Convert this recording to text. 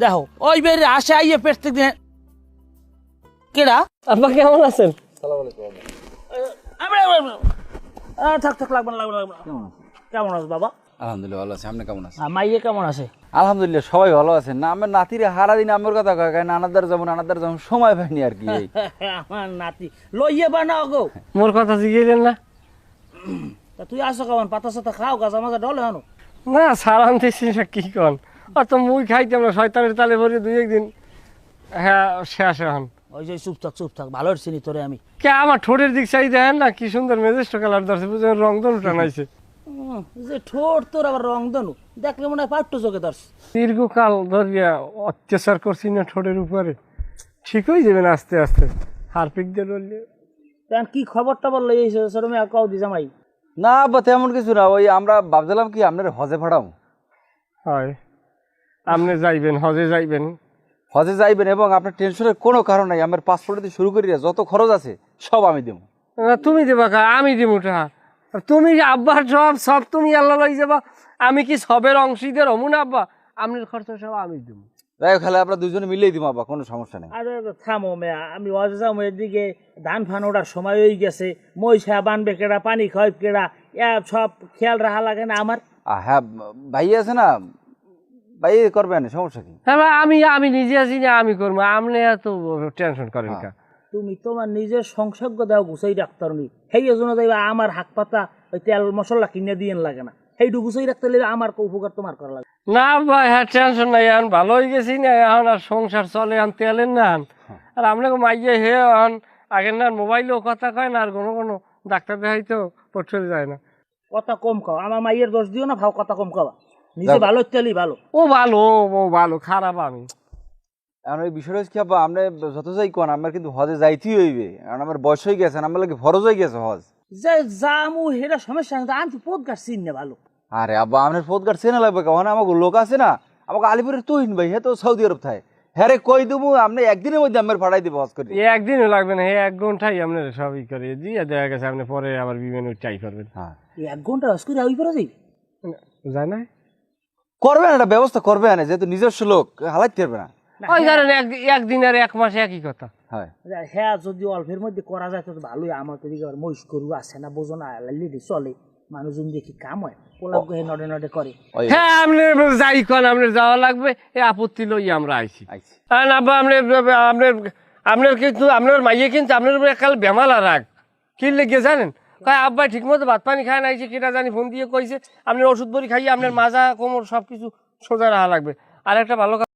দেখো ওই বেরে আসে আইয়ে প্রত্যেক দিন কেডা আব্বা কেমন আছেন? থাক থাক লাগবে না লাগবে না, লাগবে না। কেমন আছো বাবা? আলহামদুলিল্লাহ ভালো আছে। আপনি কেমন আছেন? মাইয়ে কেমন আছে? আলহামদুলিল্লাহ সবাই ভালো আছেন। না আমার নাতিরে হারা দিন আমার কথা কয় কারণ আনাদার যেমন সময় পাইনি আর কি। এই আমার নাতি লইয়ে বানাও গো। মোর কথা জিগেলেন না? তা তুই আসো কেমন পাতা সাতা খাও গাছ আমাকে ডলে আনো। না সারান দিচ্ছি না কি কন, অত মুই খাইতাম না, শয়তানের তালে ভরে দুই একদিন হ্যাঁ শেষ হন। ওই যে চুপ থাক ভালো চিনি তোরে আমি। কে আমার ঠোঁটের দিক চাই দেখেন না, কি সুন্দর মেজেস্ট কালার ধরছে, বুঝলেন রং ধনু টানাইছে। যে ঠোঁট তোর আবার রং দনু দেখলে মনে হয় পাট্টু চোখে ধরছে। দীর্ঘকাল ধরিয়া অত্যাচার করছি না ঠোঁটের উপরে, ঠিক হয়ে যাবেন আস্তে আস্তে। হারপিক দিয়ে ধরলে কেন কি খবর টবর লই এসে সর আমি কাউ দি জামাই? না বা তেমন কিছু না, ওই আমরা ভাবছিলাম কি আপনার হজে ফাটাও। হয় আপনি যাইবেন, হজে যাইবেন। হজে যাইবেন এবং আপনার টেনশনের কোনো কারণ নাই। আমার পাসপোর্ট দিয়ে শুরু করি যত খরচ আছে সব আমি দেবো। তুমি দেবা কা? আমি দিব টাকা। তুমি আব্বার সব সব তুমি আল্লাহ লই যাবা, আমি কি সবের অংশীদের হমু না আব্বা? আপনার খরচ সব আমি দেবো। যাই খেলে আমরা দুজনে মিলেই দিব আব্বা, কোনো সমস্যা নেই। আরে থামো মেয়া, আমি হজে যাবো, এদিকে ধান ফান ওঠার সময় হয়ে গেছে, মহিষা বানবে কেডা, পানি খাওয়াই কেডা, সব খেয়াল রাখা লাগে না আমার? হ্যাঁ ভাই আছে না, ভাই করবেন সমস্যা কি? হ্যাঁ আমি আমি নিজে আছি না, আমি করবো, আপনি এত টেনশন করেন কা? তুমি তোমার নিজের সংসর্গ দাও গুছাই রাখতে নি, সেই জন্য দেখবা আমার হাক পাতা ওই তেল মশলা কিনে দিয়ে লাগে না, সেইটু গুছাই রাখতে হলে আমার উপকার তোমার করা লাগে না ভাই। হ্যাঁ টেনশন নাই, এখন ভালো হয়ে গেছি না, এখন আর সংসার চলে, এখন তেলের না। আর আপনাকে মাইয়ে হে এখন আগের না মোবাইলেও কথা কয় না, আর কোনো ডাক্তার দেখাই তো পড়তে যায় না। কথা কম খাও, আমার মাইয়ের দোষ দিও না, ভাও কথা কম খাওয়া, নিজে ভালো তেলই ভালো। ও ভালো, ও ভালো, খারাপ আমি। এখন ওই বিষয়টা হচ্ছে কি আব্বা, আপনি যত যাই কোন আমার কিন্তু হজে যাইতেই হইবে, কারণ আমার বয়স হয়ে গেছে, আমার লাগে ফরজ হয়ে গেছে হজ। যে জামু হেরা সমস্যা নেই, আমি তো পথ গাছ চিনি না ভালো। আরে আব্বা আপনার ফোদ গার্ড চেনা লাগবে কেমন? আমাকে লোক আছে না, আমাকে আলিপুরের তুহিন ভাই, হ্যাঁ তো সৌদি আরব থাকে, হ্যাঁ রে কই দেবো আপনি একদিনের মধ্যে আমার ফাটাই দিব হজ করে। একদিনও লাগবে না, 1 ঘন্টাই আপনার সবই করে দিয়ে দেখা গেছে, আপনি পরে আবার বিমান ট্রাই করবেন। হ্যাঁ 1 ঘন্টা হস করে ওই পরে যাই যায় না? করবেন, একটা ব্যবস্থা করবে না, যেহেতু নিজস্ব লোক হালাইতে পারবে না। ওই ধরেন একদিন আর 1 মাস একই কথা। হয় হ্যাঁ, যদি অল্পের মধ্যে করা যায় তো ভালোই। আমার তো দিকে মহিষ গরু আছে না, বোঝো না, লেডি চলে, মানুষজন দেখি কাম হয়, পোলাপ হে নডে নডে করে। হ্যাঁ আপনি যাই কন, আপনার যাওয়া লাগবে, এই আপত্তি লই আমরা আইছি। আইছি। আর আব্বা আপনার কিন্তু আপনার মাইয়ে কিন্তু আপনার উপরে কাল বেমালা রাগ কি লেগে জানেন? কয় আব্বা ঠিক মতো ভাত পানি খায় না, আইছে কেটা জানি ফোন দিয়ে কইছে আপনার ওষুধ বড়ি খাইয়ে আপনার মাজা কোমর সব কিছু সোজা রাখা লাগবে। আর একটা ভালো